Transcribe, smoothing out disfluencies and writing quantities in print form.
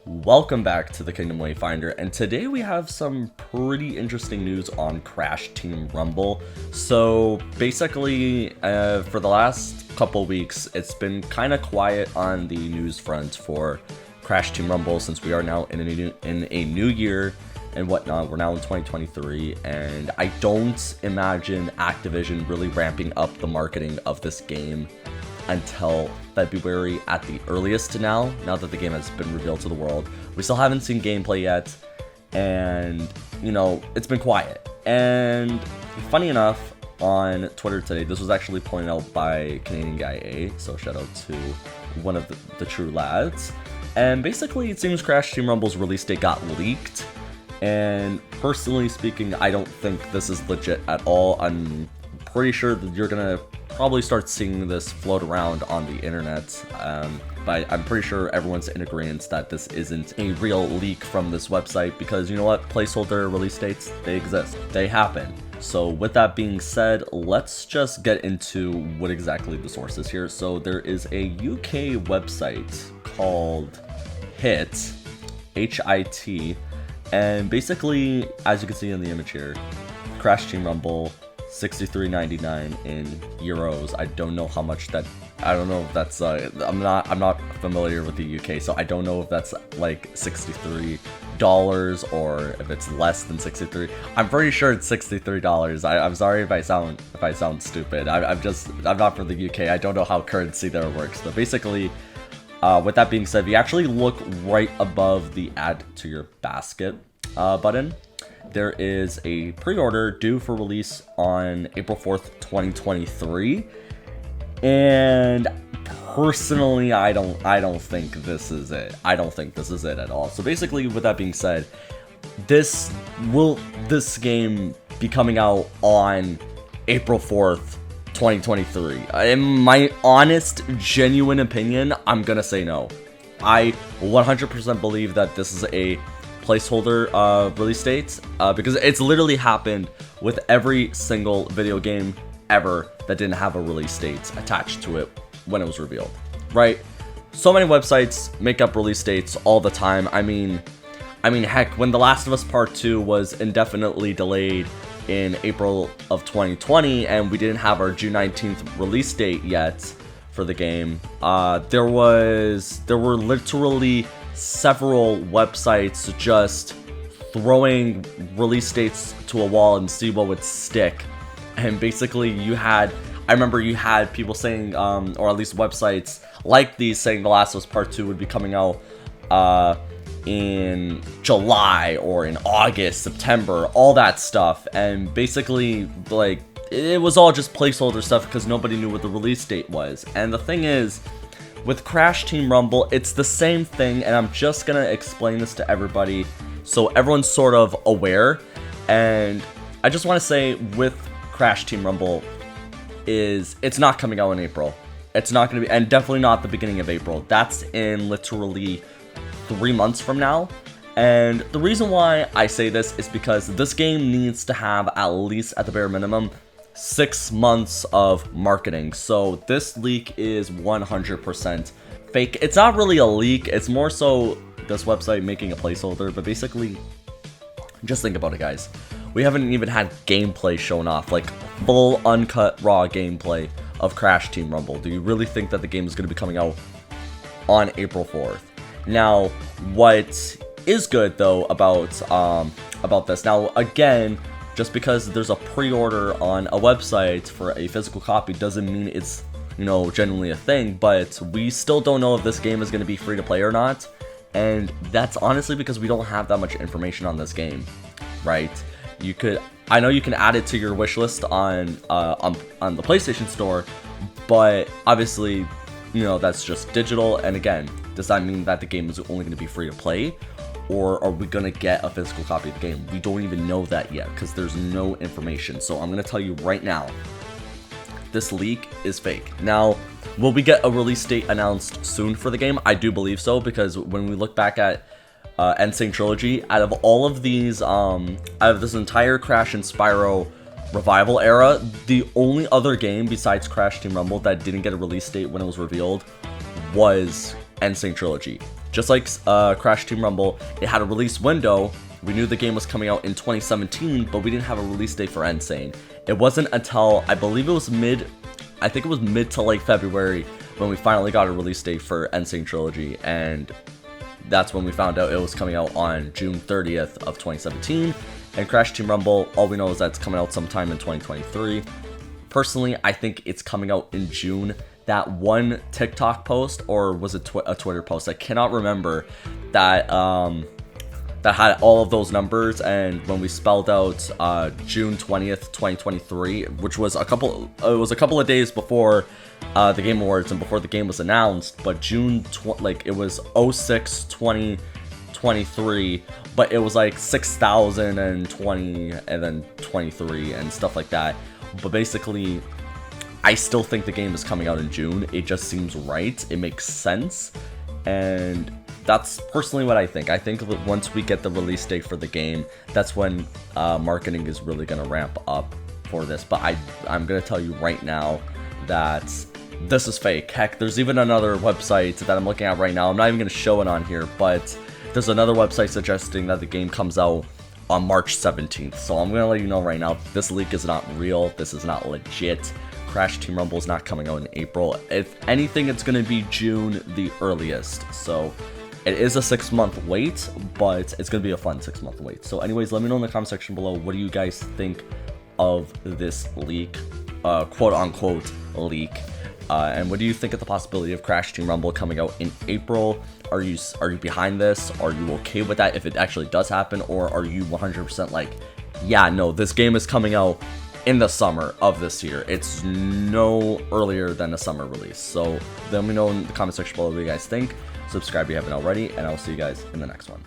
Welcome back to the Kingdom Wayfinder, and today we have some pretty interesting news on Crash Team Rumble. So basically, for the last couple weeks, it's been kind of quiet on the news front for Crash Team Rumble since we are now in a new year and whatnot. We're now in 2023, and I don't imagine Activision really ramping up the marketing of this game until February at the earliest now that the game has been revealed to the world. We still haven't seen gameplay yet, and, you know, it's been quiet. And funny enough, on Twitter today, this was actually pointed out by Canadian Guy A, so shout out to one of the true lads. And basically, it seems Crash Team Rumble's release date got leaked, and personally speaking, I don't think this is legit at all. I'm pretty sure that you're gonna probably start seeing this float around on the internet, but I'm pretty sure everyone's in agreement that this isn't a real leak from this website, because you know what, placeholder release dates, they exist, they happen. So with that being said, let's just get into what exactly the source is here. So there is a UK website called HIT, H-I-T, and basically, as you can see in the image here, Crash Team Rumble, 63.99 in euros. I don't know how much that, I don't know if that's I'm not familiar with the UK, so I don't know if that's like $63 or if it's less than 63. I'm pretty sure it's $63. I'm sorry if I sound stupid. I'm not from the UK. I don't know how currency there works, but basically, with that being said, if you actually look right above the add to your basket button, there is a pre-order due for release on April 4th, 2023. And personally, I don't think this is it. I don't think this is it at all. So basically, with that being said, this game be coming out on April 4th, 2023? In my honest, genuine opinion, I'm gonna say no. I 100% believe that this is a placeholder release dates, because it's literally happened with every single video game ever that didn't have a release date attached to it when it was revealed, right? So many websites make up release dates all the time. I mean, heck, when The Last of Us Part 2 was indefinitely delayed in April of 2020 and we didn't have our June 19th release date yet for the game, there were literally several websites just throwing release dates to a wall and see what would stick. And basically I remember you had people saying, or at least websites like these saying The Last of Us Part 2 would be coming out in July or in August, September, all that stuff. And basically, like, it was all just placeholder stuff because nobody knew what the release date was. And the thing is, with Crash Team Rumble, it's the same thing, and I'm just gonna explain this to everybody so everyone's sort of aware. And I just want to say, with Crash Team Rumble, it's not coming out in April. It's not gonna be, and definitely not the beginning of April. That's in literally 3 months from now. And the reason why I say this is because this game needs to have, at least at the bare minimum, 6 months of marketing. So this leak is 100% fake. It's not really a leak, it's more so this website making a placeholder. But basically, just think about it, guys. We haven't even had gameplay shown off, like full uncut raw gameplay of Crash Team Rumble. Do you really think that the game is going to be coming out on April 4th? Now, what is good though about this, now again, just because there's a pre-order on a website for a physical copy doesn't mean it's, you know, genuinely a thing, but we still don't know if this game is going to be free to play or not. And that's honestly because we don't have that much information on this game, right? I know you can add it to your wish list on the PlayStation Store, but obviously, you know, that's just digital. And again, does that mean that the game is only going to be free to play? Or are we going to get a physical copy of the game? We don't even know that yet because there's no information. So I'm going to tell you right now, this leak is fake. Now, will we get a release date announced soon for the game? I do believe so, because when we look back at N. Sane Trilogy, out of all of these, out of this entire Crash and Spyro revival era, the only other game besides Crash Team Rumble that didn't get a release date when it was revealed was N. Sane Trilogy. just like Crash Team Rumble, it had a release window. We knew the game was coming out in 2017, but we didn't have a release date for N. Sane. It wasn't until, I believe it was mid to late February when we finally got a release date for N. Sane Trilogy, and that's when we found out it was coming out on June 30th of 2017. And Crash Team Rumble, all we know is that it's coming out sometime in 2023. Personally, I think it's coming out in June. That one TikTok post, or was it a Twitter post, I cannot remember, that that had all of those numbers, and when we spelled out June 20th, 2023, which was a couple of days before the Game Awards and before the game was announced, but it was 06/2023, but it was like 6020 and then 23 and stuff like that. But basically, I still think the game is coming out in June. It just seems right. It makes sense, and that's personally what I think. I think that once we get the release date for the game, that's when marketing is really going to ramp up for this. But I'm going to tell you right now that this is fake. Heck, there's even another website that I'm looking at right now. I'm not even going to show it on here, but there's another website suggesting that the game comes out on March 17th. So I'm going to let you know right now, this leak is not real. This is not legit. Crash Team Rumble is not coming out in April. If anything, it's going to be June the earliest. So it is a 6-month wait, but it's going to be a fun 6-month wait. So anyways, let me know in the comment section below, what do you guys think of this leak, quote unquote leak, and what do you think of the possibility of Crash Team Rumble coming out in April? Are you behind this? Are you okay with that if it actually does happen, or are you 100% like, yeah, no, this game is coming out in the summer of this year. It's no earlier than a summer release. So let me know in the comment section below what you guys think. Subscribe if you haven't already, and I'll see you guys in the next one.